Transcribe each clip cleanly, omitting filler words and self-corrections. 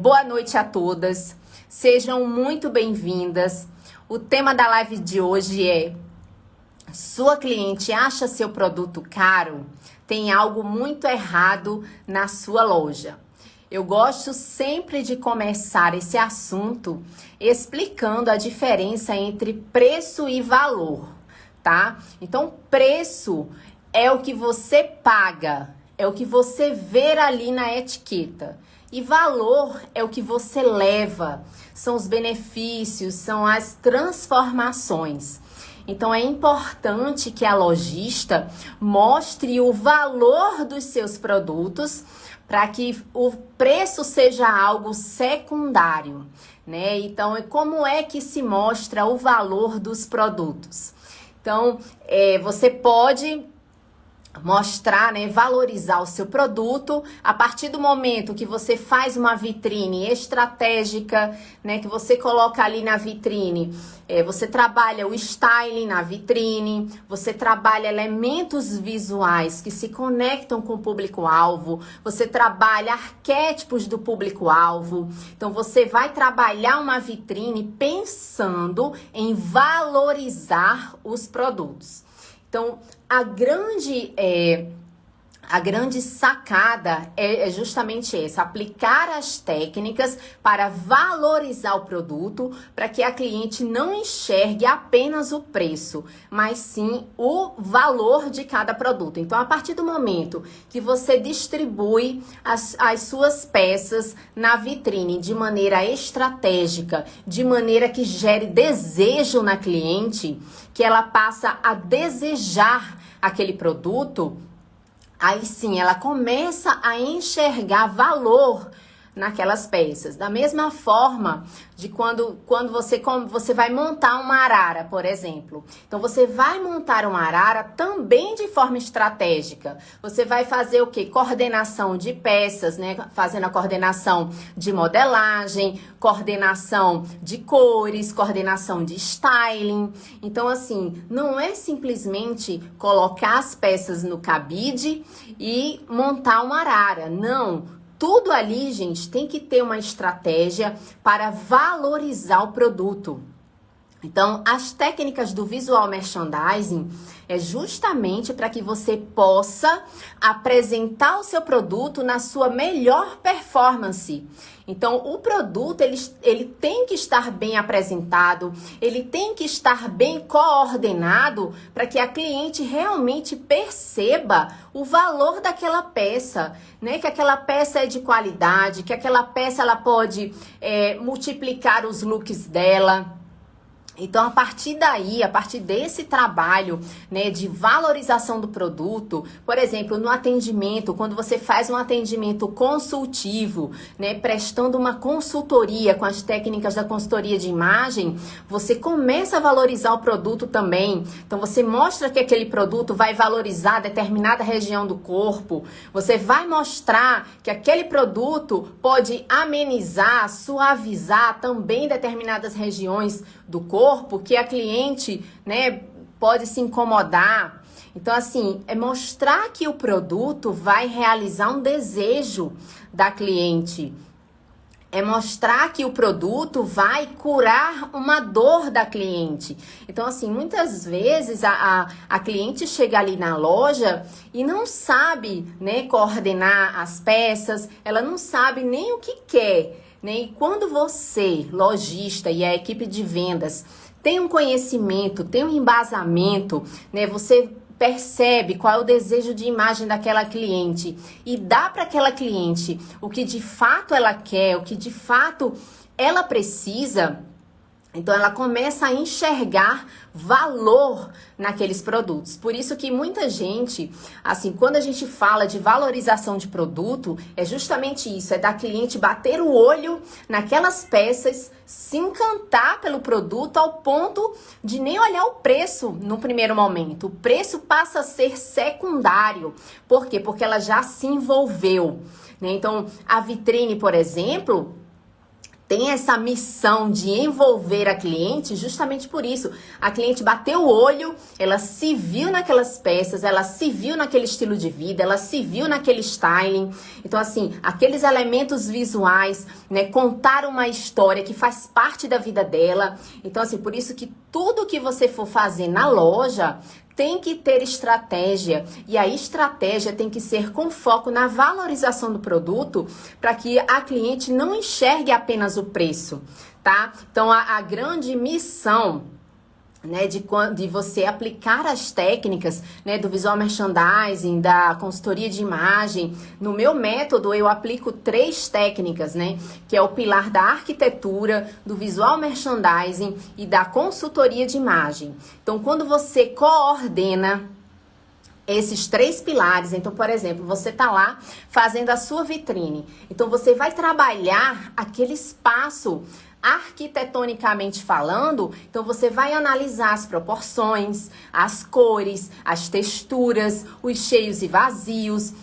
Boa noite a todas, sejam muito bem-vindas. O tema da live de hoje é: sua cliente acha seu produto caro? Tem algo muito errado na sua loja. Eu gosto sempre de começar esse assunto explicando a diferença entre preço e valor, tá? Então, preço é o que você paga, é o que você vê ali na etiqueta. E valor é o que você leva, são os benefícios, são as transformações. Então, é importante que a lojista mostre o valor dos seus produtos para que o preço seja algo secundário, né? Então, como é que se mostra o valor dos produtos? Então, você pode mostrar, né, valorizar o seu produto a partir do momento que você faz uma vitrine estratégica, né, que você coloca ali na vitrine, você trabalha o styling na vitrine, você trabalha elementos visuais que se conectam com o público-alvo, você trabalha arquétipos do público-alvo. Então, você vai trabalhar uma vitrine pensando em valorizar os produtos. Então, a grande sacada é justamente essa: aplicar as técnicas para valorizar o produto, para que a cliente não enxergue apenas o preço, mas sim o valor de cada produto. Então, a partir do momento que você distribui as suas peças na vitrine de maneira estratégica, de maneira que gere desejo na cliente, que ela passa a desejar aquele produto, aí sim ela começa a enxergar valor naquelas peças. Da mesma forma de quando você vai montar uma arara, por exemplo. Então, você vai montar uma arara também de forma estratégica. Você vai fazer o quê? Coordenação de peças, né? Fazendo a coordenação de modelagem, coordenação de cores, coordenação de styling. Então, assim, não é simplesmente colocar as peças no cabide e montar uma arara. Não. Tudo ali, gente, tem que ter uma estratégia para valorizar o produto. Então, as técnicas do visual merchandising é justamente para que você possa apresentar o seu produto na sua melhor performance. Então, o produto, ele tem que estar bem apresentado, ele tem que estar bem coordenado para que a cliente realmente perceba o valor daquela peça, né? Que aquela peça é de qualidade, que aquela peça ela pode multiplicar os looks dela. Então, a partir daí, a partir desse trabalho, né, de valorização do produto, por exemplo, no atendimento, quando você faz um atendimento consultivo, né, prestando uma consultoria com as técnicas da consultoria de imagem, você começa a valorizar o produto também. Então, você mostra que aquele produto vai valorizar determinada região do corpo, você vai mostrar que aquele produto pode amenizar, suavizar também determinadas regiões do corpo, que a cliente, né, pode se incomodar. Então, assim, é mostrar que o produto vai realizar um desejo da cliente. É mostrar que o produto vai curar uma dor da cliente. Então, assim, muitas vezes a cliente chega ali na loja e não sabe, né, coordenar as peças, ela não sabe nem o que quer. Né? E quando você, lojista, e a equipe de vendas tem um conhecimento, tem um embasamento, né? Você percebe qual é o desejo de imagem daquela cliente e dá para aquela cliente o que de fato ela quer, o que de fato ela precisa. Então, ela começa a enxergar valor naqueles produtos. Por isso que muita gente, assim, quando a gente fala de valorização de produto, é justamente isso, é da cliente bater o olho naquelas peças, se encantar pelo produto ao ponto de nem olhar o preço no primeiro momento. O preço passa a ser secundário. Por quê? Porque ela já se envolveu, né? Então, a vitrine, por exemplo, tem essa missão de envolver a cliente justamente por isso. A cliente bateu o olho, ela se viu naquelas peças, ela se viu naquele estilo de vida, ela se viu naquele styling. Então, assim, aqueles elementos visuais, né, contar uma história que faz parte da vida dela. Então, assim, por isso que tudo que você for fazer na loja tem que ter estratégia, e a estratégia tem que ser com foco na valorização do produto para que a cliente não enxergue apenas o preço, tá? Então, a grande missão, né, de você aplicar as técnicas, né, do visual merchandising, da consultoria de imagem. No meu método, eu aplico 3 técnicas, né, que é o pilar da arquitetura, do visual merchandising e da consultoria de imagem. Então, quando você coordena esses 3 pilares, então, por exemplo, você tá lá fazendo a sua vitrine, então você vai trabalhar aquele espaço arquitetonicamente falando, então você vai analisar as proporções, as cores, as texturas, os cheios e vazios,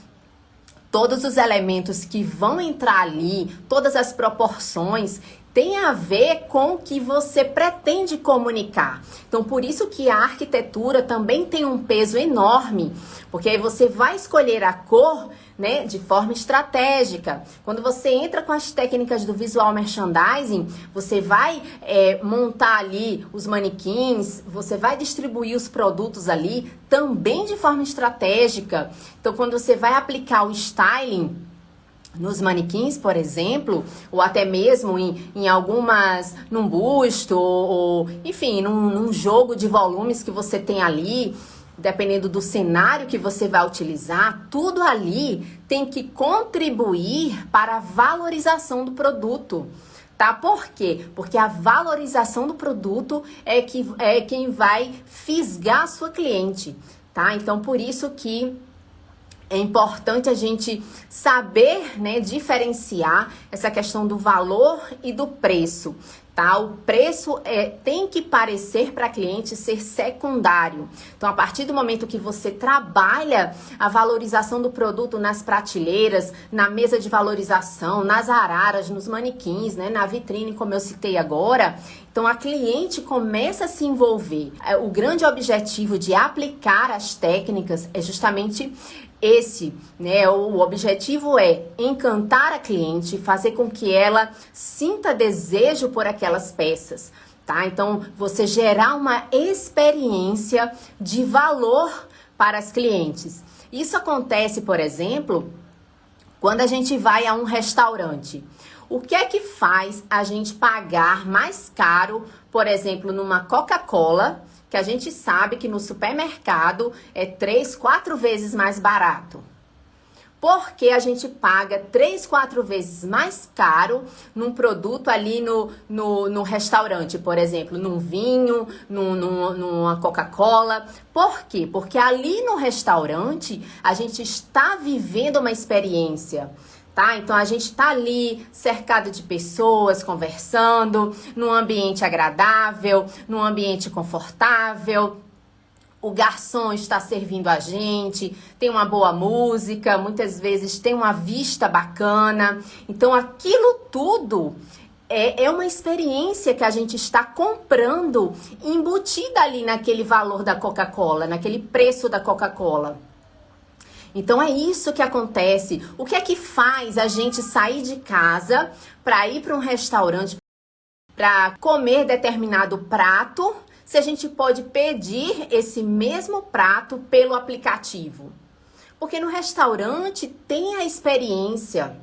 todos os elementos que vão entrar ali, todas as proporções, tem a ver com o que você pretende comunicar. Então, por isso que a arquitetura também tem um peso enorme, porque aí você vai escolher a cor, né, de forma estratégica. Quando você entra com as técnicas do visual merchandising, você vai montar ali os manequins, você vai distribuir os produtos ali também de forma estratégica. Então, quando você vai aplicar o styling nos manequins, por exemplo, ou até mesmo em algumas, num busto, ou enfim, num jogo de volumes que você tem ali, dependendo do cenário que você vai utilizar, tudo ali tem que contribuir para a valorização do produto, tá? Por quê? Porque a valorização do produto é quem vai fisgar a sua cliente, tá? Então, por isso que é importante a gente saber, né, diferenciar essa questão do valor e do preço, tá? O preço tem que parecer para a cliente ser secundário. Então, a partir do momento que você trabalha a valorização do produto nas prateleiras, na mesa de valorização, nas araras, nos manequins, né, na vitrine, como eu citei agora, então a cliente começa a se envolver. O grande objetivo de aplicar as técnicas é justamente esse, né? O objetivo é encantar a cliente, fazer com que ela sinta desejo por aquelas peças, tá? Então, você gerar uma experiência de valor para as clientes. Isso acontece, por exemplo, quando a gente vai a um restaurante. O que é que faz a gente pagar mais caro, por exemplo, numa Coca-Cola, que a gente sabe que no supermercado é 3, 4 vezes mais barato? Porque a gente paga 3, 4 vezes mais caro num produto ali no restaurante, por exemplo, num vinho, numa Coca-Cola. Por quê? Porque ali no restaurante a gente está vivendo uma experiência. Tá? Então, a gente tá ali cercado de pessoas, conversando, num ambiente agradável, num ambiente confortável. O garçom está servindo a gente, tem uma boa música, muitas vezes tem uma vista bacana. Então, aquilo tudo é uma experiência que a gente está comprando, embutida ali naquele valor da Coca-Cola, naquele preço da Coca-Cola. Então, é isso que acontece. O que é que faz a gente sair de casa para ir para um restaurante para comer determinado prato, se a gente pode pedir esse mesmo prato pelo aplicativo? Porque no restaurante tem a experiência.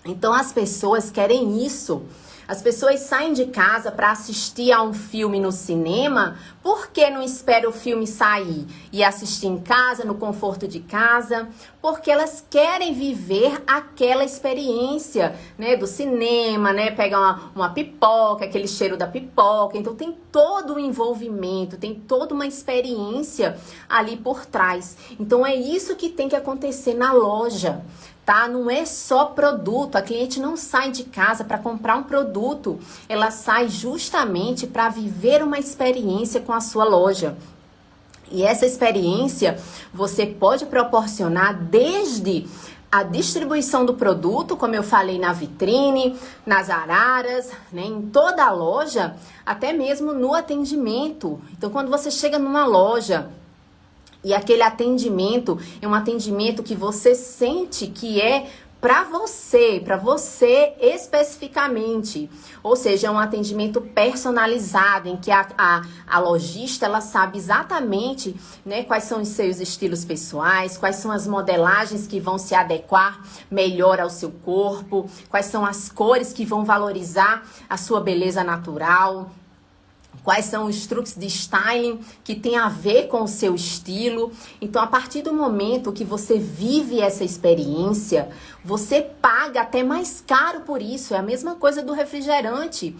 Então, as pessoas querem isso. As pessoas saem de casa para assistir a um filme no cinema, por que não espera o filme sair e assistir em casa, no conforto de casa? Porque elas querem viver aquela experiência, né, do cinema, né, pegar uma pipoca, aquele cheiro da pipoca. Então tem todo um envolvimento, tem toda uma experiência ali por trás. Então é isso que tem que acontecer na loja. Tá? Não é só produto, a cliente não sai de casa para comprar um produto, ela sai justamente para viver uma experiência com a sua loja. E essa experiência você pode proporcionar desde a distribuição do produto, como eu falei, na vitrine, nas araras, né, em toda a loja, até mesmo no atendimento. Então, quando você chega numa loja e aquele atendimento é um atendimento que você sente que é para você especificamente. Ou seja, é um atendimento personalizado, em que a lojista, ela sabe exatamente, né, quais são os seus estilos pessoais, quais são as modelagens que vão se adequar melhor ao seu corpo, quais são as cores que vão valorizar a sua beleza natural. Quais são os truques de styling que tem a ver com o seu estilo. Então, a partir do momento que você vive essa experiência, você paga até mais caro por isso. É a mesma coisa do refrigerante,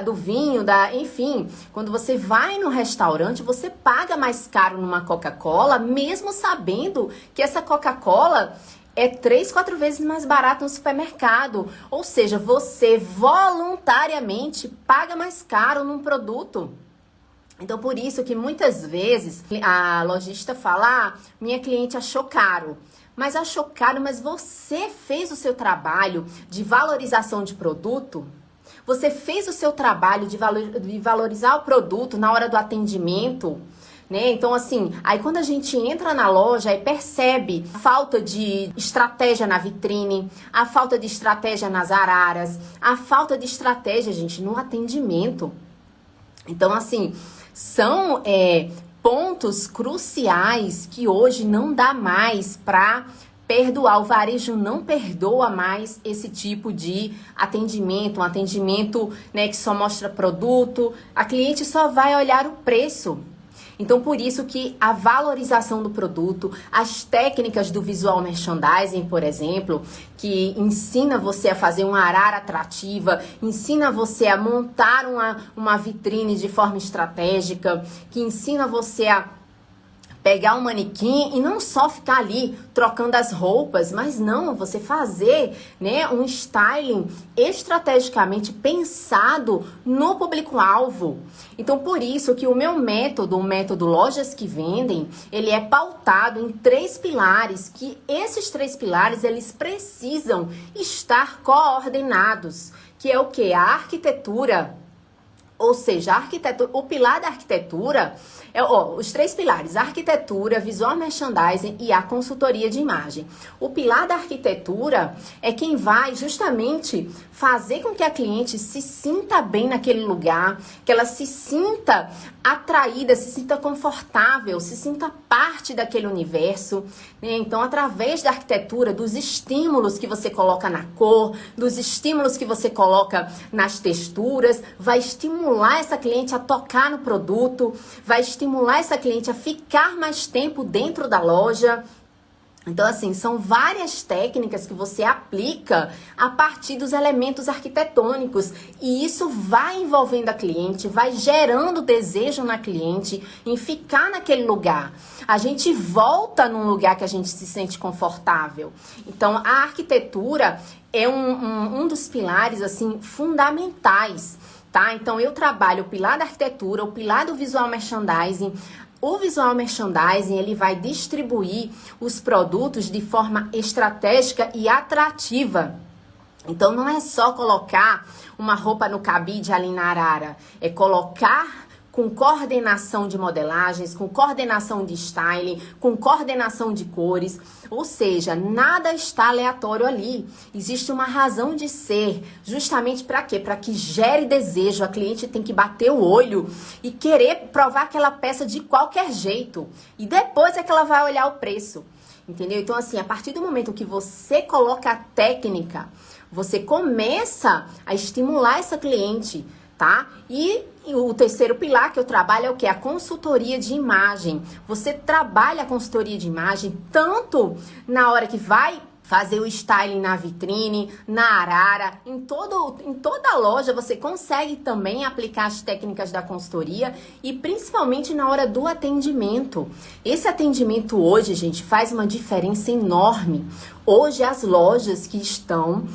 do vinho, enfim. Quando você vai no restaurante, você paga mais caro numa Coca-Cola, mesmo sabendo que essa Coca-Cola é 3, 4 vezes mais barato no supermercado. Ou seja, você voluntariamente paga mais caro num produto. Então, por isso que muitas vezes a lojista fala, minha cliente achou caro. Mas achou caro, mas você fez o seu trabalho de valorização de produto? Você fez o seu trabalho de valorizar o produto na hora do atendimento? Né? Então, assim, aí quando a gente entra na loja e percebe a falta de estratégia na vitrine, a falta de estratégia nas araras, a falta de estratégia, gente, no atendimento. Então, assim, são pontos cruciais que hoje não dá mais para perdoar. O varejo não perdoa mais esse tipo de atendimento, um atendimento, né, que só mostra produto. A cliente só vai olhar o preço. Então, por isso que a valorização do produto, as técnicas do visual merchandising, por exemplo, que ensina você a fazer uma arara atrativa, ensina você a montar uma vitrine de forma estratégica, que ensina você a pegar um manequim e não só ficar ali trocando as roupas, mas não, você fazer, né, um styling estrategicamente pensado no público-alvo. Então, por isso que o meu método, o método Lojas que Vendem, ele é pautado em 3 pilares, que esses 3 pilares, eles precisam estar coordenados, que é o que? A arquitetura. Ou seja, a arquitetura, o pilar da arquitetura os 3 pilares: a arquitetura, visual merchandising e a consultoria de imagem. O pilar da arquitetura é quem vai justamente fazer com que a cliente se sinta bem naquele lugar, que ela se sinta atraída, se sinta confortável, se sinta parte daquele universo, né? Então, através da arquitetura, dos estímulos que você coloca na cor, dos estímulos que você coloca nas texturas, vai estimular essa cliente a tocar no produto, vai estimular essa cliente a ficar mais tempo dentro da loja. Então, assim, são várias técnicas que você aplica a partir dos elementos arquitetônicos. E isso vai envolvendo a cliente, vai gerando desejo na cliente em ficar naquele lugar. A gente volta num lugar que a gente se sente confortável. Então, a arquitetura é um dos pilares, assim, fundamentais, tá? Então, eu trabalho o pilar da arquitetura, o pilar do visual merchandising. O visual merchandising, ele vai distribuir os produtos de forma estratégica e atrativa. Então, não é só colocar uma roupa no cabide ali na arara, é colocar com coordenação de modelagens, com coordenação de styling, com coordenação de cores. Ou seja, nada está aleatório ali. Existe uma razão de ser. Justamente para quê? Para que gere desejo. A cliente tem que bater o olho e querer provar aquela peça de qualquer jeito. E depois é que ela vai olhar o preço. Entendeu? Então, assim, a partir do momento que você coloca a técnica, você começa a estimular essa cliente, tá? E o terceiro pilar que eu trabalho é o que? A consultoria de imagem. Você trabalha a consultoria de imagem tanto na hora que vai fazer o styling na vitrine, na arara, em toda a loja você consegue também aplicar as técnicas da consultoria e principalmente na hora do atendimento. Esse atendimento hoje, gente, faz uma diferença enorme. Hoje as lojas que estão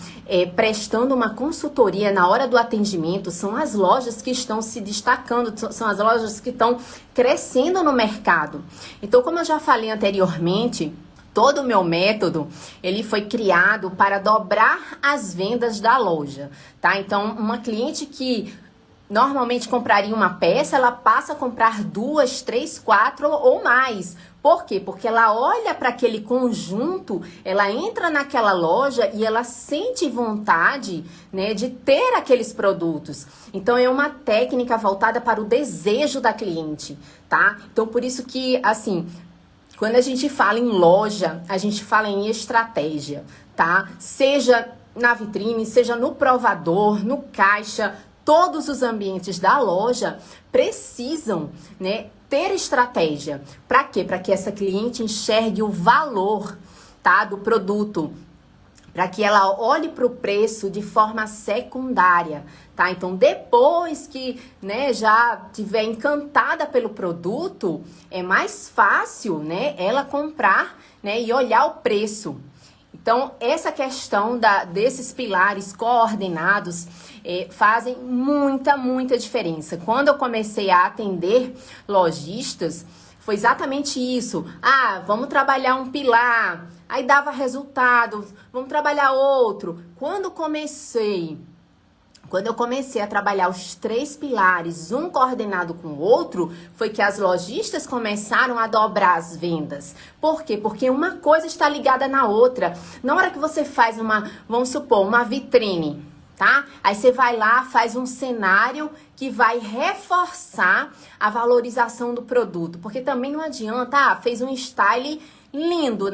prestando uma consultoria na hora do atendimento são as lojas que estão se destacando, são as lojas que estão crescendo no mercado. Então, como eu já falei anteriormente, Todo o meu método, ele foi criado para dobrar as vendas da loja, tá? Então, uma cliente que normalmente compraria uma peça, ela passa a comprar 2, 3, 4 ou mais. Por quê? Porque ela olha para aquele conjunto, ela entra naquela loja e ela sente vontade, né, de ter aqueles produtos. Então, é uma técnica voltada para o desejo da cliente, tá? Então, por isso que, assim, quando a gente fala em loja, a gente fala em estratégia, tá? Seja na vitrine, seja no provador, no caixa, todos os ambientes da loja precisam, né, ter estratégia. Para quê? Para que essa cliente enxergue o valor, tá, do produto. Para que ela olhe para o preço de forma secundária, tá? Então, depois que, né, já tiver encantada pelo produto, é mais fácil, né, ela comprar, né, e olhar o preço. Então, essa questão desses pilares coordenados fazem muita diferença. Quando eu comecei a atender lojistas, foi exatamente isso. Ah, vamos trabalhar um pilar, aí dava resultado, vamos trabalhar outro. Quando eu comecei a trabalhar os 3 pilares, um coordenado com o outro, foi que as lojistas começaram a dobrar as vendas. Por quê? Porque uma coisa está ligada na outra. Na hora que você faz vamos supor, uma vitrine, tá? Aí você vai lá, faz um cenário que vai reforçar a valorização do produto. Porque também não adianta, fez um style lindo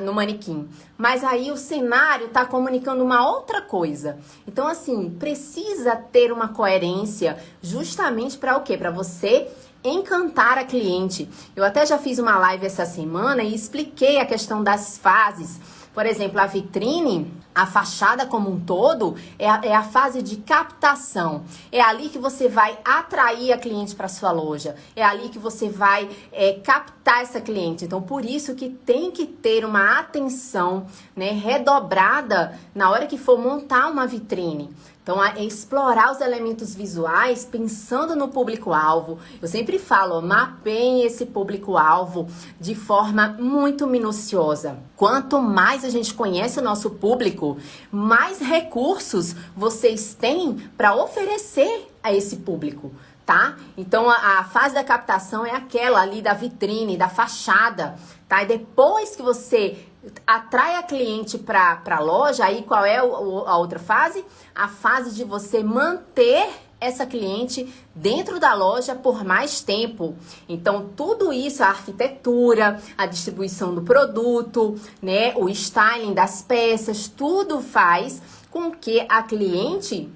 no manequim, mas aí o cenário tá comunicando uma outra coisa. Então, assim, precisa ter uma coerência justamente para o quê? Para você encantar a cliente. Eu até já fiz uma live essa semana e expliquei a questão das fases. Por exemplo, a vitrine, a fachada como um todo, é a fase de captação. É ali que você vai atrair a cliente para sua loja. É ali que você vai captar essa cliente. Então, por isso que tem que ter uma atenção, né, redobrada na hora que for montar uma vitrine. Então, é explorar os elementos visuais pensando no público-alvo. Eu sempre falo, mapeiem esse público-alvo de forma muito minuciosa. Quanto mais a gente conhece o nosso público, mais recursos vocês têm para oferecer a esse público, tá? Então, a fase da captação é aquela ali da vitrine, da fachada, tá? E depois que você atrai a cliente para a loja, aí qual é a outra fase? A fase de você manter essa cliente dentro da loja por mais tempo. Então, tudo isso, a arquitetura, a distribuição do produto, né, o styling das peças, tudo faz com que a cliente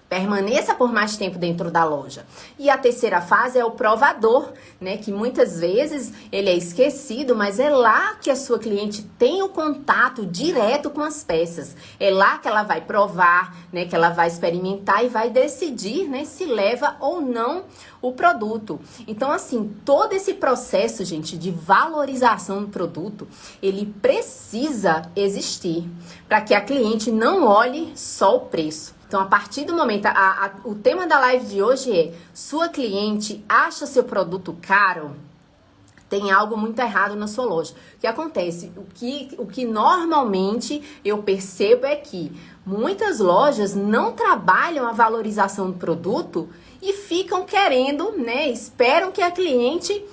permaneça por mais tempo dentro da loja. E a terceira fase é o provador, né? Que muitas vezes ele é esquecido, mas é lá que a sua cliente tem o contato direto com as peças. É lá que ela vai provar, né? Que ela vai experimentar e vai decidir, né? Se leva ou não o produto. Então, assim, todo esse processo, gente, de valorização do produto, ele precisa existir para que a cliente não olhe só o preço. Então, a partir do momento, o tema da live de hoje é: sua cliente acha seu produto caro? Tem algo muito errado na sua loja. O que acontece? O que normalmente eu percebo é que muitas lojas não trabalham a valorização do produto e ficam querendo, né? Esperam que a cliente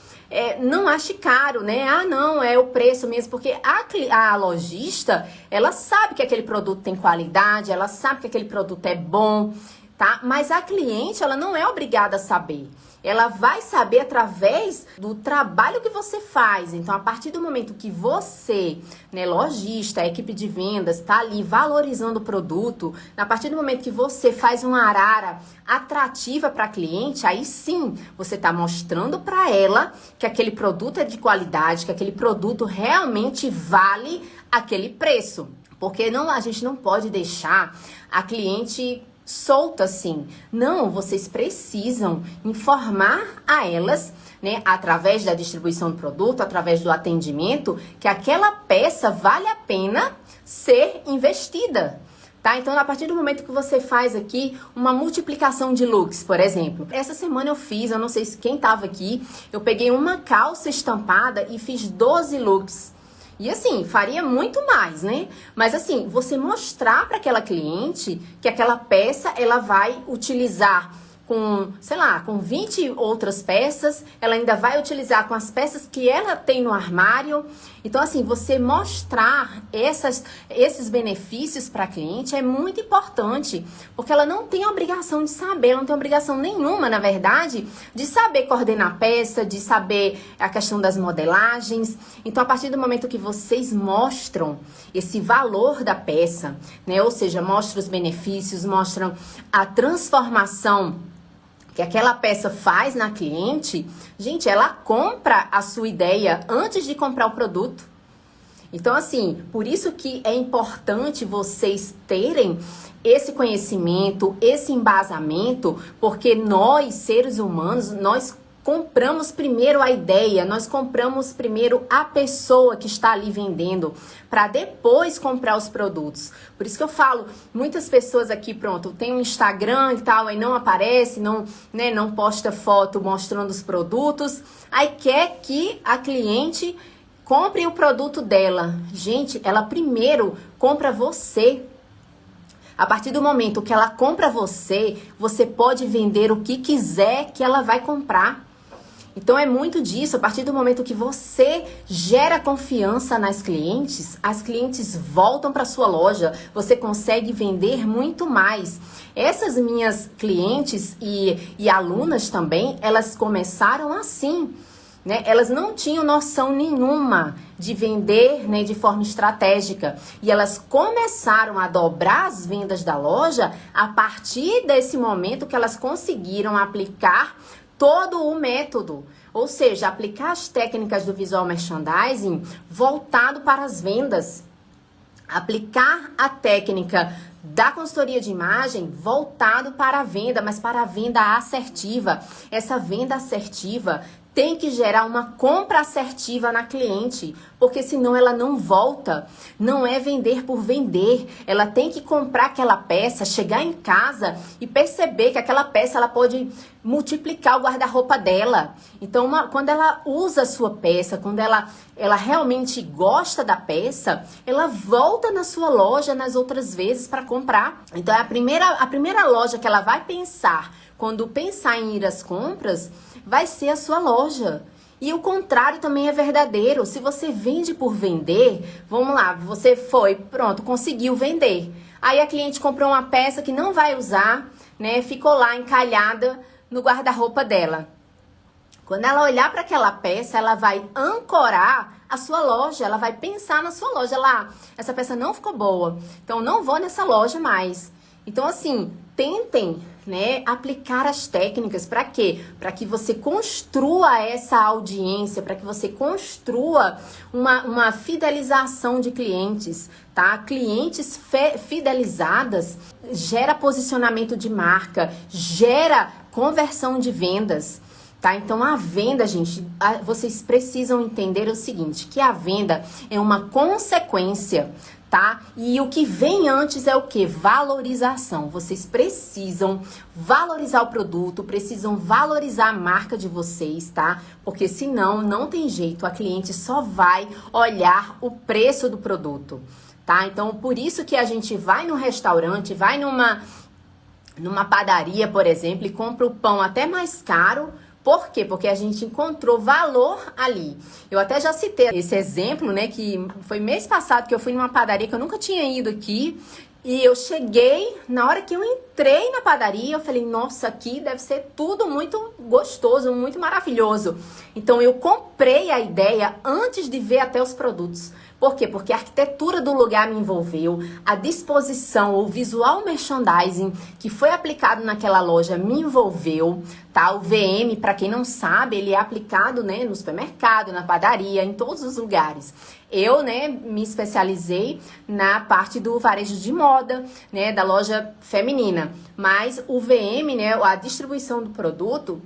não ache caro, né? Ah, não, é o preço mesmo, porque a lojista, ela sabe que aquele produto tem qualidade, ela sabe que aquele produto é bom, tá? Mas a cliente, ela não é obrigada a saber. Ela vai saber através do trabalho que você faz. Então, a partir do momento que você, né, lojista, a equipe de vendas, está ali valorizando o produto, a partir do momento que você faz uma arara atrativa para a cliente, aí sim você está mostrando para ela que aquele produto é de qualidade, que aquele produto realmente vale aquele preço. Porque a gente não pode deixar a cliente solta assim. Não, vocês precisam informar a elas, né, através da distribuição do produto, através do atendimento, que aquela peça vale a pena ser investida. Tá? Então, a partir do momento que você faz aqui uma multiplicação de looks, por exemplo. Essa semana eu não sei se quem tava aqui, eu peguei uma calça estampada e fiz 12 looks. E assim, faria muito mais, né? Mas assim, você mostrar para aquela cliente que aquela peça ela vai utilizar com, sei lá, com 20 outras peças, ela ainda vai utilizar com as peças que ela tem no armário. Então, assim, você mostrar esses benefícios para a cliente é muito importante, porque ela não tem obrigação de saber, ela não tem obrigação nenhuma, na verdade, de saber coordenar a peça, de saber a questão das modelagens. Então, a partir do momento que vocês mostram esse valor da peça, né, ou seja, mostram os benefícios, mostram a transformação que aquela peça faz na cliente, gente, ela compra a sua ideia antes de comprar o produto. Então, assim, por isso que é importante vocês terem esse conhecimento, esse embasamento, porque nós, seres humanos, nós compramos primeiro a ideia, nós compramos primeiro a pessoa que está ali vendendo, para depois comprar os produtos. Por isso que eu falo, muitas pessoas aqui, pronto, tem um Instagram e tal, aí não aparece, não posta foto mostrando os produtos, aí quer que a cliente compre o produto dela. Gente, ela primeiro compra você. A partir do momento que ela compra você, você pode vender o que quiser que ela vai comprar. Então é muito disso, a partir do momento que você gera confiança nas clientes, as clientes voltam para sua loja, você consegue vender muito mais. Essas minhas clientes e alunas também, elas começaram assim, né? Elas não tinham noção nenhuma de vender, né, de forma estratégica. E elas começaram a dobrar as vendas da loja a partir desse momento que elas conseguiram aplicar todo o método, ou seja, aplicar as técnicas do visual merchandising voltado para as vendas, aplicar a técnica da consultoria de imagem voltado para a venda, mas para a venda assertiva. Essa venda assertiva tem que gerar uma compra assertiva na cliente, porque senão ela não volta. Não é vender por vender. Ela tem que comprar aquela peça, chegar em casa e perceber que aquela peça ela pode multiplicar o guarda-roupa dela. Então, quando ela usa a sua peça, quando ela realmente gosta da peça, ela volta na sua loja nas outras vezes para comprar. Então, a primeira loja que ela vai pensar quando pensar em ir às compras vai ser a sua loja. E o contrário também é verdadeiro. Se você vende por vender, vamos lá, você foi, pronto, conseguiu vender. Aí a cliente comprou uma peça que não vai usar, né? Ficou lá encalhada no guarda-roupa dela. Quando ela olhar para aquela peça, ela vai ancorar a sua loja, ela vai pensar na sua loja lá. Essa peça não ficou boa, então não vou nessa loja mais. Então, assim, tentem, né, aplicar as técnicas. Para quê? Para que você construa essa audiência, para que você construa uma fidelização de clientes, tá? Clientes fidelizadas gera posicionamento de marca, gera conversão de vendas. Tá? Então, a venda, gente, vocês precisam entender o seguinte, que a venda é uma consequência, tá? E o que vem antes é o quê? Valorização. Vocês precisam valorizar o produto, precisam valorizar a marca de vocês, tá? Porque senão, não tem jeito, a cliente só vai olhar o preço do produto, tá? Então, por isso que a gente vai no restaurante, vai numa padaria, por exemplo, e compra o pão até mais caro. Por quê? Porque a gente encontrou valor ali. Eu até já citei esse exemplo, né? Que foi mês passado que eu fui numa padaria que eu nunca tinha ido aqui. E eu cheguei, na hora que eu entrei na padaria, eu falei, nossa, aqui deve ser tudo muito gostoso, muito maravilhoso. Então, eu comprei a ideia antes de ver até os produtos. Por quê? Porque a arquitetura do lugar me envolveu, a disposição, o visual merchandising que foi aplicado naquela loja me envolveu, tá? O VM, para quem não sabe, ele é aplicado, né, no supermercado, na padaria, em todos os lugares. Eu, né, me especializei na parte do varejo de moda, né, da loja feminina. Mas o VM, né, a distribuição do produto,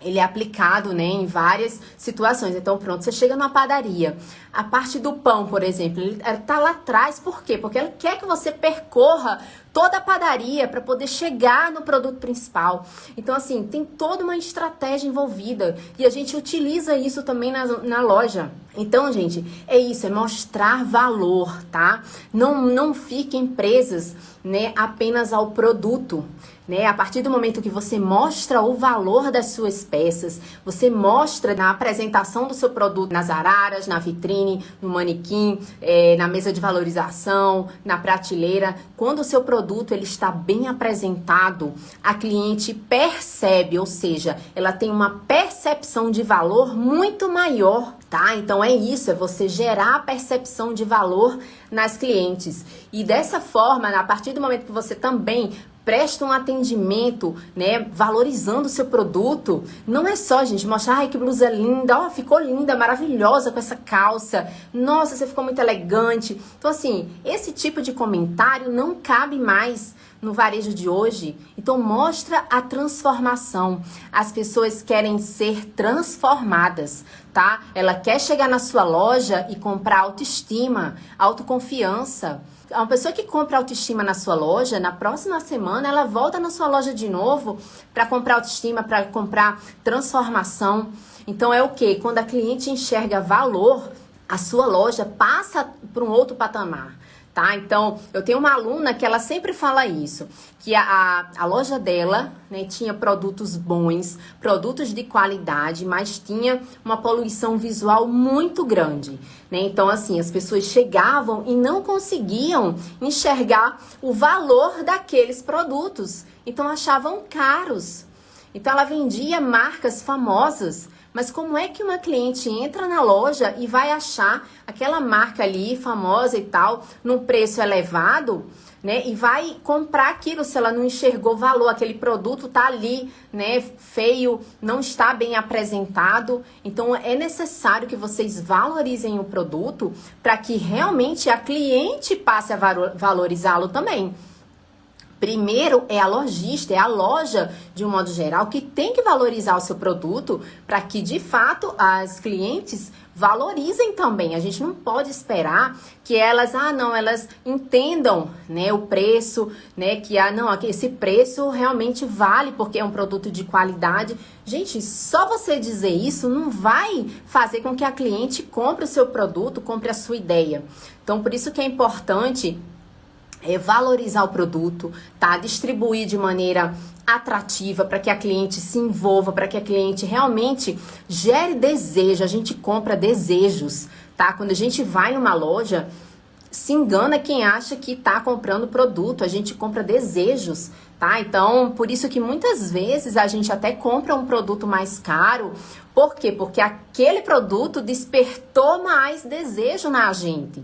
ele é aplicado, né, em várias situações. Então, pronto, você chega numa padaria. A parte do pão, por exemplo, ele tá lá atrás. Por quê? Porque ele quer que você percorra toda a padaria para poder chegar no produto principal. Então, assim, tem toda uma estratégia envolvida e a gente utiliza isso também na loja. Então, gente, é isso, é mostrar valor, tá? Não fiquem presas, né, apenas ao produto. Né? A partir do momento que você mostra o valor das suas peças, você mostra na apresentação do seu produto nas araras, na vitrine, no manequim, na mesa de valorização, na prateleira, quando o seu produto ele está bem apresentado, a cliente percebe, ou seja, ela tem uma percepção de valor muito maior, tá? Então é isso, é você gerar a percepção de valor nas clientes. E dessa forma, a partir do momento que você também presta um atendimento, né, valorizando o seu produto, não é só, gente, mostrar, ai, que blusa linda, ó, ficou linda, maravilhosa com essa calça, nossa, você ficou muito elegante. Então, assim, esse tipo de comentário não cabe mais no varejo de hoje. Então, mostra a transformação. As pessoas querem ser transformadas, tá? Ela quer chegar na sua loja e comprar autoestima, autoconfiança. Uma pessoa que compra autoestima na sua loja, na próxima semana ela volta na sua loja de novo para comprar autoestima, para comprar transformação. Então é o quê? Quando a cliente enxerga valor, a sua loja passa para um outro patamar. Tá? Então, eu tenho uma aluna que ela sempre fala isso, que a loja dela, né, tinha produtos bons, produtos de qualidade, mas tinha uma poluição visual muito grande, né? Então, assim, as pessoas chegavam e não conseguiam enxergar o valor daqueles produtos, então achavam caros. Então, ela vendia marcas famosas, mas como é que uma cliente entra na loja e vai achar aquela marca ali, famosa e tal, num preço elevado, né? E vai comprar aquilo se ela não enxergou valor, aquele produto tá ali, né? Feio, não está bem apresentado. Então, é necessário que vocês valorizem o produto para que realmente a cliente passe a valorizá-lo também. Primeiro é a lojista, é a loja, de um modo geral, que tem que valorizar o seu produto para que, de fato, as clientes valorizem também. A gente não pode esperar que elas, elas entendam, né, o preço, né, que esse preço realmente vale porque é um produto de qualidade. Gente, só você dizer isso não vai fazer com que a cliente compre o seu produto, compre a sua ideia. Então, por isso que é importante valorizar o produto, tá? Distribuir de maneira atrativa para que a cliente se envolva, para que a cliente realmente gere desejo. A gente compra desejos, tá? Quando a gente vai numa loja, se engana quem acha que tá comprando produto. A gente compra desejos, tá? Então, por isso que muitas vezes a gente até compra um produto mais caro. Por quê? Porque aquele produto despertou mais desejo na gente.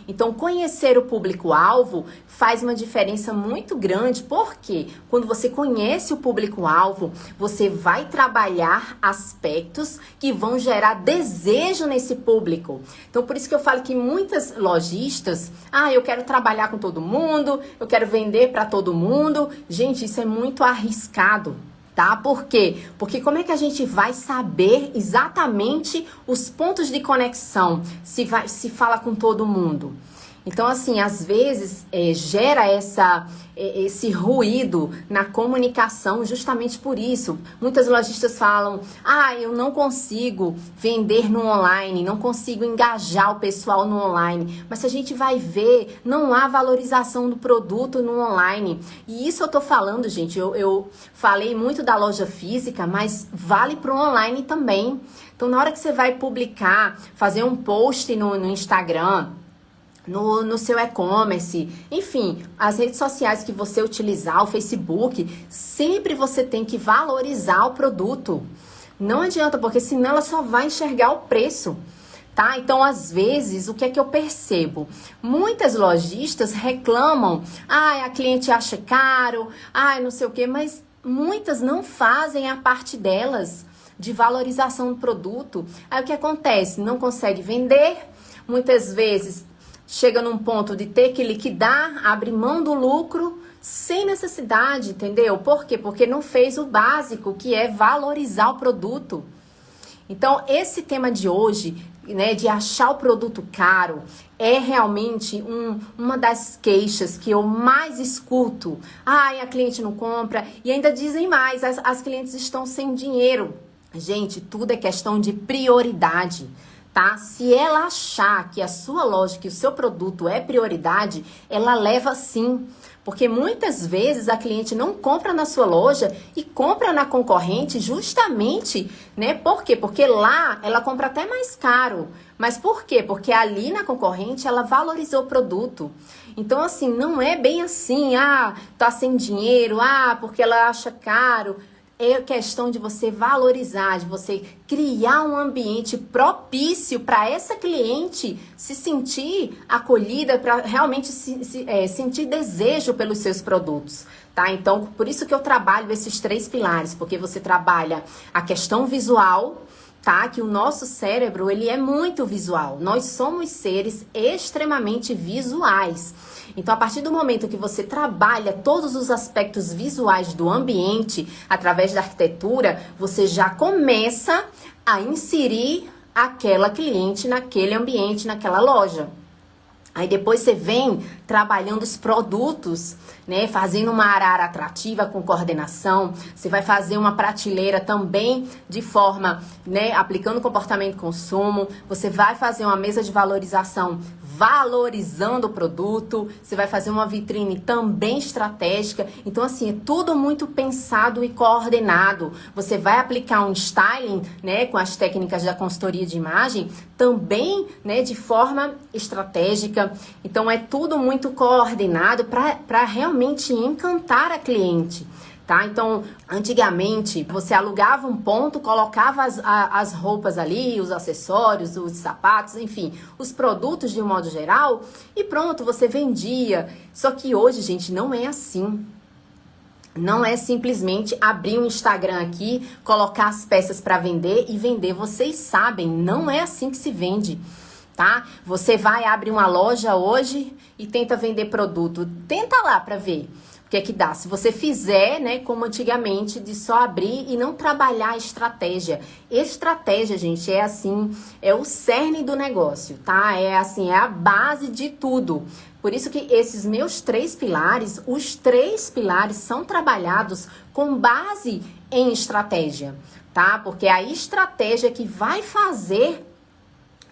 Então, conhecer o público-alvo faz uma diferença muito grande, porque quando você conhece o público-alvo, você vai trabalhar aspectos que vão gerar desejo nesse público. Então, por isso que eu falo que muitas lojistas, eu quero trabalhar com todo mundo, eu quero vender para todo mundo. Gente, isso é muito arriscado. Tá? Por quê? Porque como é que a gente vai saber exatamente os pontos de conexão se fala com todo mundo? Então, assim, às vezes gera esse ruído na comunicação justamente por isso. Muitas lojistas falam, eu não consigo vender no online, não consigo engajar o pessoal no online. Mas se a gente vai ver, não há valorização do produto no online. E isso eu tô falando, gente, eu falei muito da loja física, mas vale pro online também. Então, na hora que você vai publicar, fazer um post no Instagram, no seu e-commerce, enfim, as redes sociais que você utilizar, o Facebook, sempre você tem que valorizar o produto. Não adianta, porque senão ela só vai enxergar o preço, tá? Então, às vezes, o que é que eu percebo? Muitas lojistas reclamam, a cliente acha caro, não sei o quê, mas muitas não fazem a parte delas de valorização do produto. Aí o que acontece? Não consegue vender, muitas vezes chega num ponto de ter que liquidar, abre mão do lucro, sem necessidade, entendeu? Por quê? Porque não fez o básico, que é valorizar o produto. Então, esse tema de hoje, né, de achar o produto caro, é realmente uma das queixas que eu mais escuto. Ai, a cliente não compra, e ainda dizem mais, as clientes estão sem dinheiro. Gente, tudo é questão de prioridade, tá? Se ela achar que a sua loja, que o seu produto é prioridade, ela leva sim. Porque muitas vezes a cliente não compra na sua loja e compra na concorrente justamente, né? Por quê? Porque lá ela compra até mais caro. Mas por quê? Porque ali na concorrente ela valorizou o produto. Então, assim, não é bem assim, tá sem dinheiro, porque ela acha caro. É questão de você valorizar, de você criar um ambiente propício para essa cliente se sentir acolhida, para realmente sentir desejo pelos seus produtos, tá? Então, por isso que eu trabalho esses 3 pilares, porque você trabalha a questão visual, tá? Que o nosso cérebro, ele é muito visual. Nós somos seres extremamente visuais. Então, a partir do momento que você trabalha todos os aspectos visuais do ambiente, através da arquitetura, você já começa a inserir aquela cliente naquele ambiente, naquela loja. Aí depois você vem trabalhando os produtos, né? Fazendo uma arara atrativa com coordenação. Você vai fazer uma prateleira também de forma, né? Aplicando comportamento de consumo. Você vai fazer uma mesa de valorização valorizando o produto. Você vai fazer uma vitrine também estratégica. Então, assim, é tudo muito pensado e coordenado. Você vai aplicar um styling, né? Com as técnicas da consultoria de imagem também, né? De forma estratégica. Então, é tudo muito coordenado para realmente encantar a cliente, tá? Então, antigamente, você alugava um ponto, colocava as roupas ali, os acessórios, os sapatos, enfim, os produtos de um modo geral e pronto, você vendia. Só que hoje, gente, não é assim. Não é simplesmente abrir um Instagram aqui, colocar as peças para vender e vender. Vocês sabem, não é assim que se vende. Tá? Você vai abrir uma loja hoje e tenta vender produto. Tenta lá para ver o que é que dá. Se você fizer, né, como antigamente, de só abrir e não trabalhar a estratégia. Estratégia, gente, é assim, é o cerne do negócio, tá? É assim, é a base de tudo. Por isso que esses meus 3 pilares, os 3 pilares são trabalhados com base em estratégia, tá? Porque é a estratégia que vai fazer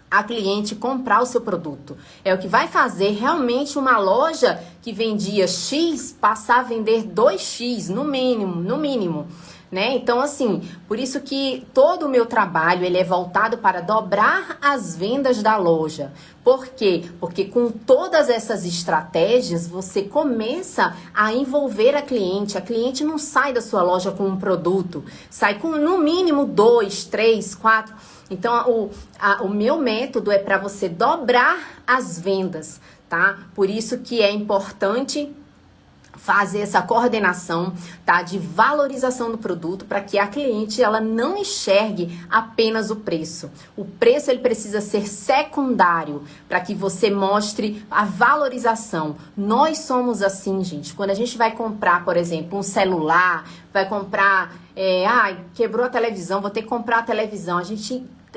a cliente comprar o seu produto. É o que vai fazer realmente uma loja que vendia X passar a vender 2X, no mínimo, né? Então, assim, por isso que todo o meu trabalho, ele é voltado para dobrar as vendas da loja. Por quê? Porque com todas essas estratégias, você começa a envolver a cliente não sai da sua loja com um produto, sai com no mínimo 2, 3, 4... Então, o meu método é para você dobrar as vendas, tá? Por isso que é importante fazer essa coordenação, tá? De valorização do produto para que a cliente, ela não enxergue apenas o preço. O preço, ele precisa ser secundário para que você mostre a valorização. Nós somos assim, gente. Quando a gente vai comprar, por exemplo, um celular, vai comprar... quebrou a televisão, vou ter que comprar a televisão.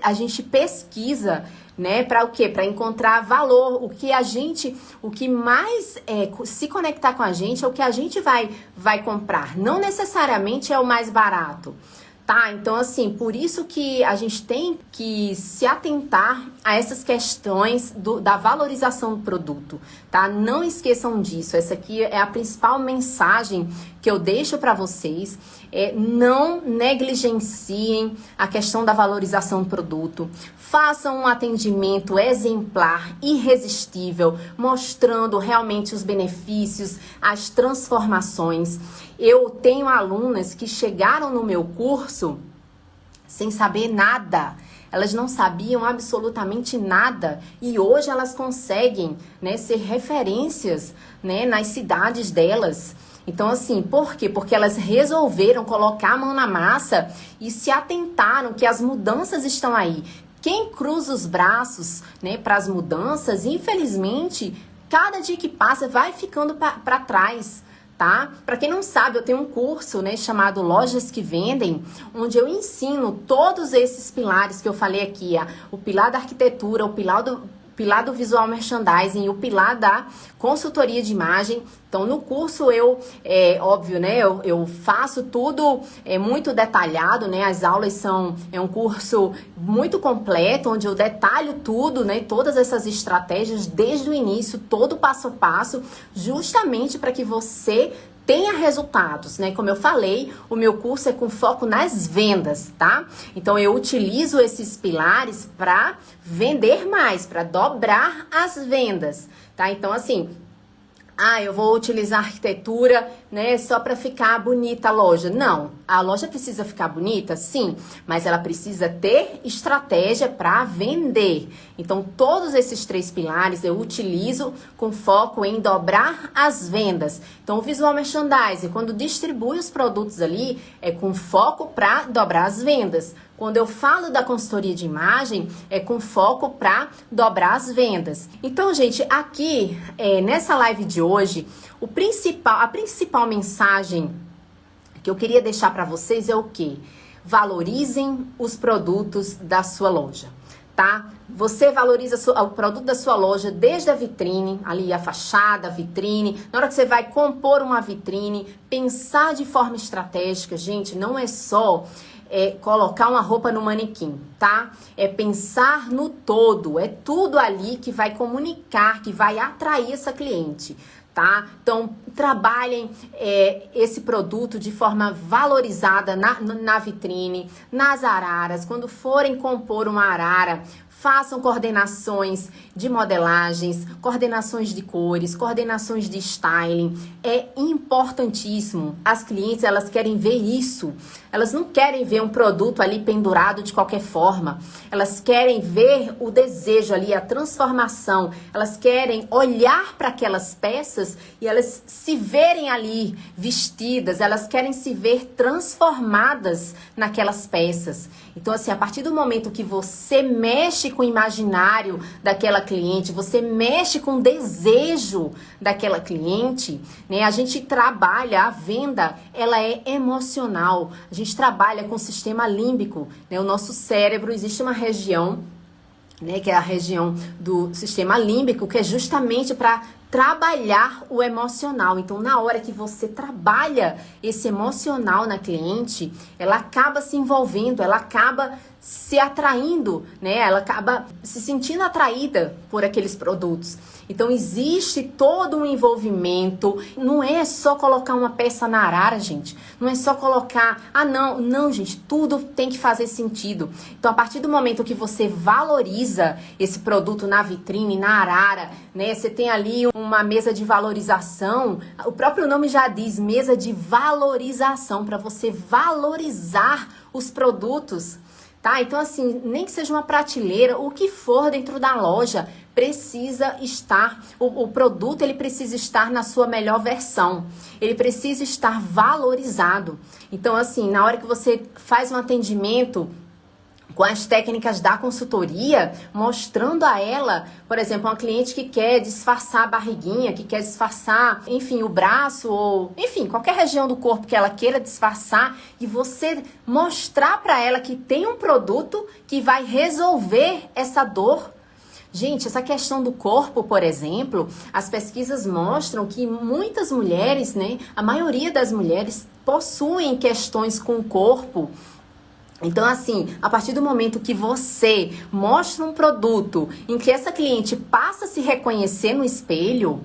A gente pesquisa, né, para o quê? Para encontrar valor. O que mais se conectar com a gente é o que a gente vai comprar. Não necessariamente é o mais barato. Tá? Então, assim, por isso que a gente tem que se atentar a essas questões da valorização do produto, tá? Não esqueçam disso. Essa aqui é a principal mensagem que eu deixo para vocês. Não negligenciem a questão da valorização do produto. Façam um atendimento exemplar, irresistível, mostrando realmente os benefícios, as transformações. Eu tenho alunas que chegaram no meu curso sem saber nada. Elas não sabiam absolutamente nada e hoje elas conseguem, né, ser referências, né, nas cidades delas. Então, assim, por quê? Porque elas resolveram colocar a mão na massa e se atentaram que as mudanças estão aí. Quem cruza os braços, né, para as mudanças, infelizmente, cada dia que passa vai ficando para trás. tá? Para quem não sabe, eu tenho um curso, né, chamado Lojas que Vendem, onde eu ensino todos esses pilares que eu falei aqui, o pilar da arquitetura, o pilar do visual merchandising e o pilar da consultoria de imagem. Então, no curso óbvio, né, eu faço tudo muito detalhado, né, as aulas é um curso muito completo, onde eu detalho tudo, né, todas essas estratégias desde o início, todo passo a passo, justamente para que você tenha resultados, né? Como eu falei, o meu curso é com foco nas vendas, tá? Então, eu utilizo esses pilares para vender mais, para dobrar as vendas, tá? Então, assim, eu vou utilizar arquitetura, né, só para ficar bonita a loja. Não, a loja precisa ficar bonita, sim, mas ela precisa ter estratégia para vender. Então, todos esses 3 pilares eu utilizo com foco em dobrar as vendas. Então, o visual merchandising, quando distribui os produtos ali, é com foco para dobrar as vendas. Quando eu falo da consultoria de imagem, é com foco para dobrar as vendas. Então, gente, aqui nessa live de hoje, a principal mensagem que eu queria deixar para vocês é o quê? Valorizem os produtos da sua loja, tá? Você valoriza o produto da sua loja desde a vitrine, ali a fachada, a vitrine. Na hora que você vai compor uma vitrine, pensar de forma estratégica, gente, não é só colocar uma roupa no manequim, tá? É pensar no todo, é tudo ali que vai comunicar, que vai atrair essa cliente, tá? Então, trabalhem esse produto de forma valorizada na vitrine, nas araras. Quando forem compor uma arara, façam coordenações de modelagens, coordenações de cores, coordenações de styling. É importantíssimo. As clientes, elas querem ver isso. Elas não querem ver um produto ali pendurado de qualquer forma. Elas querem ver o desejo ali, a transformação. Elas querem olhar para aquelas peças e elas se verem ali vestidas. Elas querem se ver transformadas naquelas peças. Então, assim, a partir do momento que você mexe com o imaginário daquela cliente, você mexe com o desejo daquela cliente, né? A gente trabalha, a venda, ela é emocional. A gente trabalha com o sistema límbico, né? O nosso cérebro, existe uma região, né, que é a região do sistema límbico, que é justamente para trabalhar o emocional. Então, na hora que você trabalha esse emocional na cliente, ela acaba se envolvendo, ela acaba se atraindo, né? Ela acaba se sentindo atraída por aqueles produtos. Então, existe todo um envolvimento. Não é só colocar uma peça na arara, gente. Não é só colocar... Não, gente. Tudo tem que fazer sentido. Então, a partir do momento que você valoriza esse produto na vitrine, na arara, né? Você tem ali uma mesa de valorização. O próprio nome já diz, mesa de valorização, para você valorizar os produtos, tá? Então, assim, nem que seja uma prateleira, o que for dentro da loja, precisa estar, o produto, ele precisa estar na sua melhor versão. Ele precisa estar valorizado. Então, assim, na hora que você faz um atendimento com as técnicas da consultoria, mostrando a ela, por exemplo, uma cliente que quer disfarçar a barriguinha, que quer disfarçar, enfim, o braço, ou, enfim, qualquer região do corpo que ela queira disfarçar, e você mostrar para ela que tem um produto que vai resolver essa dor. Gente, essa questão do corpo, por exemplo, as pesquisas mostram que muitas mulheres, né, a maioria das mulheres possuem questões com o corpo. Então, assim, a partir do momento que você mostra um produto em que essa cliente passa a se reconhecer no espelho,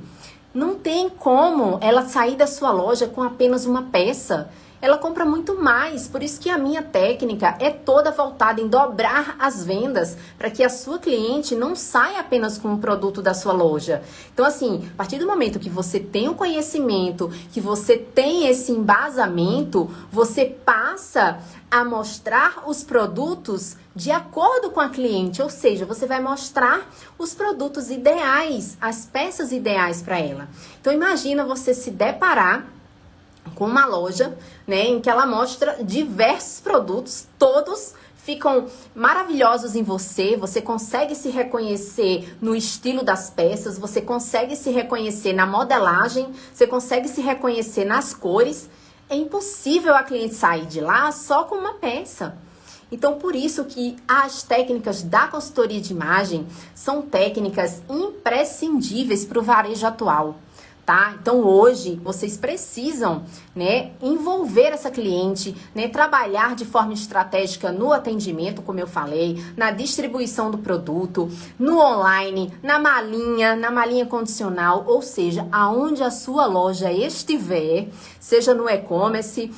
não tem como ela sair da sua loja com apenas uma peça. Ela compra muito mais, por isso que a minha técnica é toda voltada em dobrar as vendas, para que a sua cliente não saia apenas com um produto da sua loja. Então, assim, a partir do momento que você tem o conhecimento, que você tem esse embasamento, você passa a mostrar os produtos de acordo com a cliente, ou seja, você vai mostrar os produtos ideais, as peças ideais para ela. Então, imagina você se deparar com uma loja, né, em que ela mostra diversos produtos, todos ficam maravilhosos em você, você consegue se reconhecer no estilo das peças, você consegue se reconhecer na modelagem, você consegue se reconhecer nas cores. É impossível a cliente sair de lá só com uma peça. Então, por isso que as técnicas da consultoria de imagem são técnicas imprescindíveis para o varejo atual, tá? Então, hoje, vocês precisam, né, envolver essa cliente, né, trabalhar de forma estratégica no atendimento, como eu falei, na distribuição do produto, no online, na malinha condicional, ou seja, aonde a sua loja estiver, seja no e-commerce,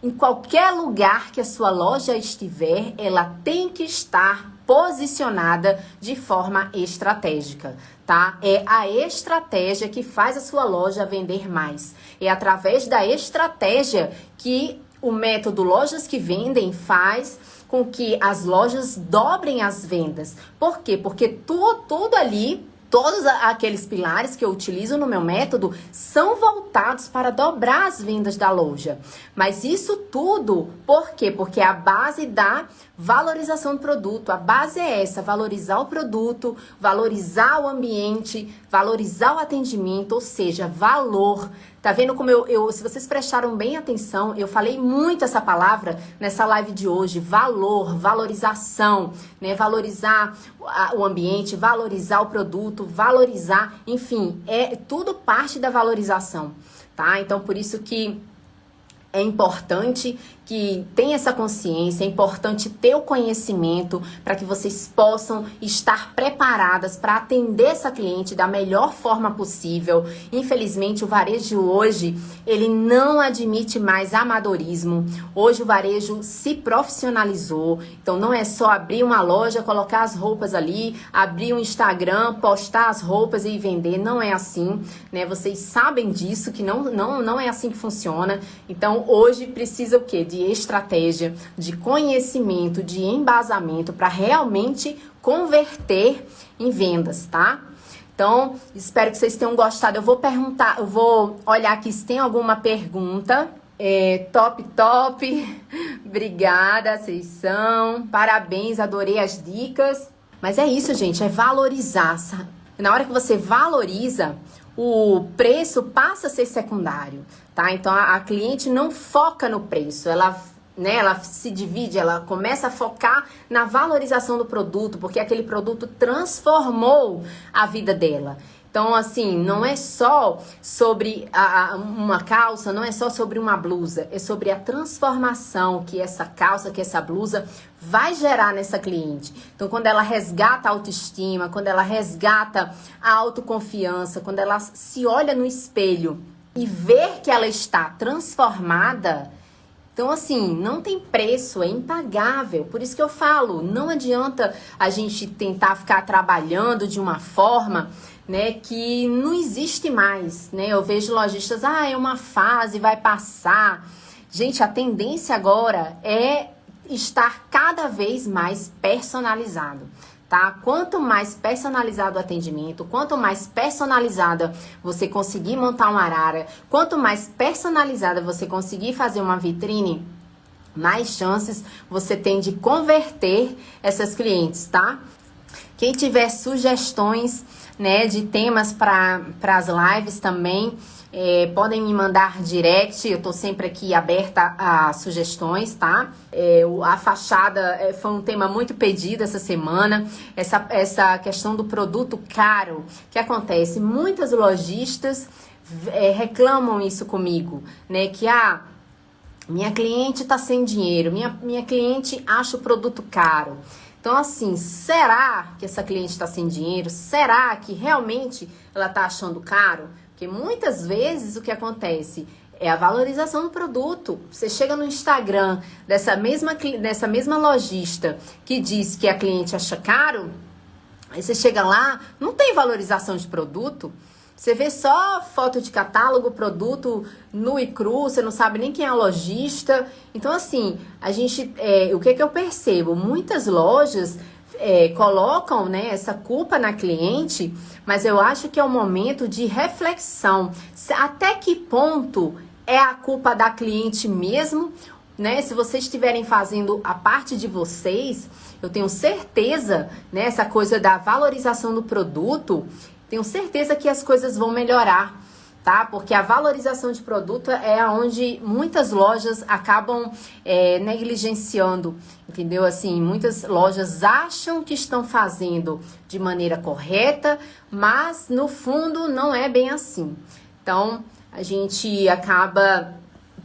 em qualquer lugar que a sua loja estiver, ela tem que estar posicionada de forma estratégica, tá? É a estratégia que faz a sua loja vender mais. É através da estratégia que o método Lojas que Vendem faz com que as lojas dobrem as vendas. Por quê? Porque tudo ali, todos aqueles pilares que eu utilizo no meu método são voltados para dobrar as vendas da loja. Mas isso tudo, por quê? Porque é a base da valorização do produto. A base é essa, valorizar o produto, valorizar o ambiente, valorizar o atendimento, ou seja, valor. Tá vendo como se vocês prestaram bem atenção, eu falei muito essa palavra nessa live de hoje, valor, valorização, né? Valorizar o ambiente, valorizar o produto, valorizar, enfim, é tudo parte da valorização, tá? Então, por isso que é importante que tenha essa consciência, é importante ter o conhecimento para que vocês possam estar preparadas para atender essa cliente da melhor forma possível. Infelizmente, o varejo hoje, ele não admite mais amadorismo. Hoje o varejo se profissionalizou, então não é só abrir uma loja, colocar as roupas ali, abrir um Instagram, postar as roupas e vender, não é assim, né? Vocês sabem disso, que não é assim que funciona. Então, hoje precisa o quê? De estratégia, de conhecimento, de embasamento para realmente converter em vendas, tá? Então, espero que vocês tenham gostado. Eu vou olhar aqui se tem alguma pergunta. Top. Obrigada, vocês são. Parabéns, adorei as dicas. Mas é isso, gente, é valorizar, sabe? Na hora que você valoriza, o preço passa a ser secundário, tá? Então, a cliente não foca no preço, ela se divide, ela começa a focar na valorização do produto, porque aquele produto transformou a vida dela. Então, assim, não é só sobre uma calça, não é só sobre uma blusa, é sobre a transformação que essa calça, que essa blusa vai gerar nessa cliente. Então, quando ela resgata a autoestima, quando ela resgata a autoconfiança, quando ela se olha no espelho e ver que ela está transformada, então, assim, não tem preço, é impagável. Por isso que eu falo, não adianta a gente tentar ficar trabalhando de uma forma, né, que não existe mais, né? Eu vejo lojistas, é uma fase, vai passar. Gente, a tendência agora é estar cada vez mais personalizado, tá? Quanto mais personalizado o atendimento, quanto mais personalizada você conseguir montar uma arara, quanto mais personalizada você conseguir fazer uma vitrine, mais chances você tem de converter essas clientes, tá? Quem tiver sugestões, né, de temas para as lives também, podem me mandar direct, eu tô sempre aqui aberta a sugestões, tá? A fachada foi um tema muito pedido essa semana, essa questão do produto caro. O que acontece? Muitas lojistas reclamam isso comigo, né? Que minha cliente tá sem dinheiro, minha cliente acha o produto caro. Então, assim, será que essa cliente está sem dinheiro? Será que realmente ela está achando caro? Porque muitas vezes o que acontece é a valorização do produto. Você chega no Instagram dessa mesma lojista que diz que a cliente acha caro, aí você chega lá, não tem valorização de produto. Você vê só foto de catálogo, produto nu e cru, você não sabe nem quem é a lojista. Então, assim, o que eu percebo? Muitas lojas colocam, né, essa culpa na cliente, mas eu acho que é um momento de reflexão. Até que ponto é a culpa da cliente mesmo? né? Se vocês estiverem fazendo a parte de vocês, eu tenho certeza, né? Essa coisa da valorização do produto, tenho certeza que as coisas vão melhorar, tá? Porque a valorização de produto é onde muitas lojas acabam negligenciando, entendeu? Assim, muitas lojas acham que estão fazendo de maneira correta, mas no fundo não é bem assim. Então, a gente acaba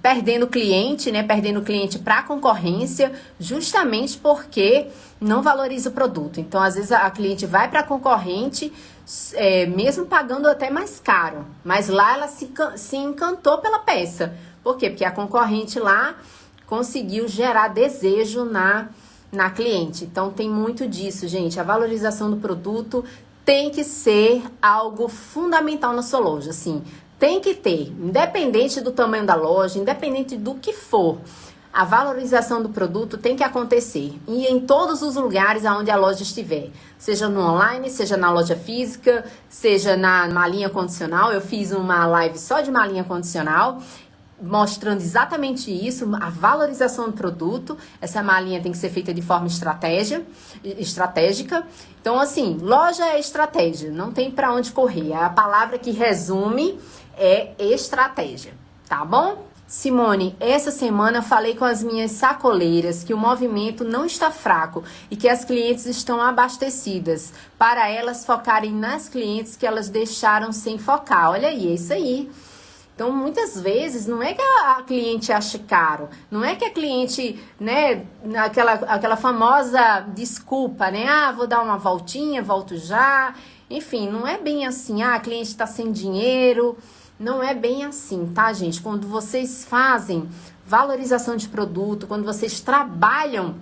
perdendo cliente, né? Perdendo cliente para a concorrência, justamente porque não valoriza o produto. Então, às vezes, a cliente vai para a concorrente, mesmo pagando até mais caro, mas lá ela se encantou pela peça. Por quê? Porque a concorrente lá conseguiu gerar desejo na cliente. Então, tem muito disso, gente. A valorização do produto tem que ser algo fundamental na sua loja, assim. Tem que ter, independente do tamanho da loja, independente do que for, a valorização do produto tem que acontecer. E em todos os lugares onde a loja estiver. Seja no online, seja na loja física, seja na malinha condicional. Eu fiz uma live só de malinha condicional, mostrando exatamente isso, a valorização do produto. Essa malinha tem que ser feita de forma estratégica. Então, assim, loja é estratégia, não tem para onde correr. A palavra que resume é estratégia, tá bom? Simone, essa semana eu falei com as minhas sacoleiras que o movimento não está fraco e que as clientes estão abastecidas, para elas focarem nas clientes que elas deixaram sem focar. Olha aí, é isso aí. Então, muitas vezes, não é que a cliente ache caro, não é que a cliente, né, aquela famosa desculpa, né, vou dar uma voltinha, volto já, enfim, não é bem assim, a cliente está sem dinheiro, não é bem assim, tá, gente? Quando vocês fazem valorização de produto, quando vocês trabalham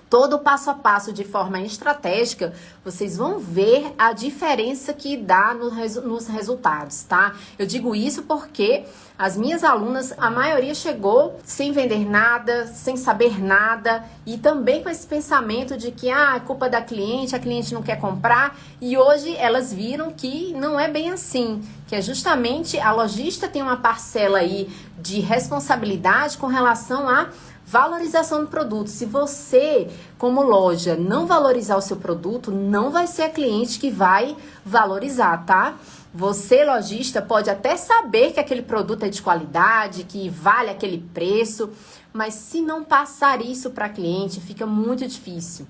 todo o passo a passo de forma estratégica, vocês vão ver a diferença que dá nos resultados, tá? Eu digo isso porque as minhas alunas, a maioria chegou sem vender nada, sem saber nada e também com esse pensamento de que é culpa da cliente, a cliente não quer comprar, e hoje elas viram que não é bem assim, que é justamente a lojista tem uma parcela aí de responsabilidade com relação a valorização do produto. Se você, como loja, não valorizar o seu produto, não vai ser a cliente que vai valorizar, tá? Você, lojista, pode até saber que aquele produto é de qualidade, que vale aquele preço, mas se não passar isso para a cliente, fica muito difícil.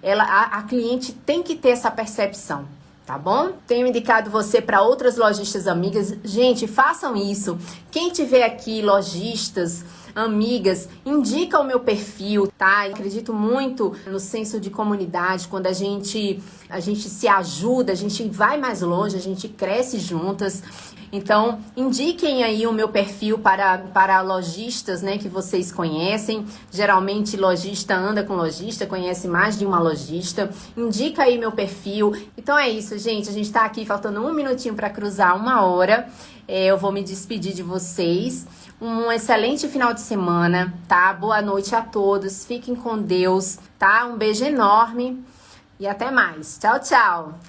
A cliente tem que ter essa percepção. Tá bom? Tenho indicado você para outras lojistas amigas. Gente, façam isso. Quem tiver aqui, lojistas, amigas, indica o meu perfil, tá? Eu acredito muito no senso de comunidade, quando a gente se ajuda, a gente vai mais longe, a gente cresce juntas. Então, indiquem aí o meu perfil para lojistas, né, que vocês conhecem. Geralmente, lojista anda com lojista, conhece mais de uma lojista. Indica aí meu perfil. Então, é isso, gente. A gente tá aqui faltando um minutinho para cruzar 1 hora. Eu vou me despedir de vocês. Um excelente final de semana, tá? Boa noite a todos. Fiquem com Deus, tá? Um beijo enorme e até mais. Tchau, tchau.